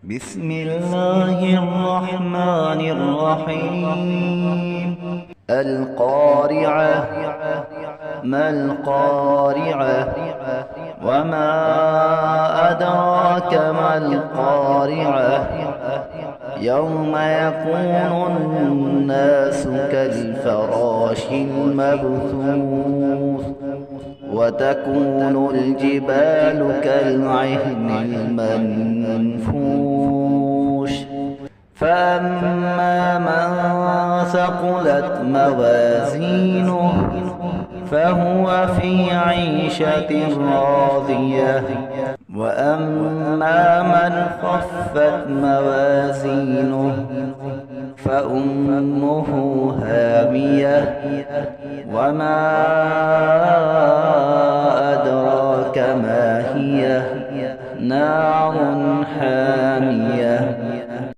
بسم الله الرحمن الرحيم. القارعة. ما القارعة؟ وما أدراك ما القارعة؟ يوم يكون الناس كالفراش المبثوث وتكون الجبال كالعهن المنفوش فأما من ثقلت موازينه فهو في عيشة راضية وأما من خفت موازينه فأمه هاوية وما أدراك ما هي نار حامية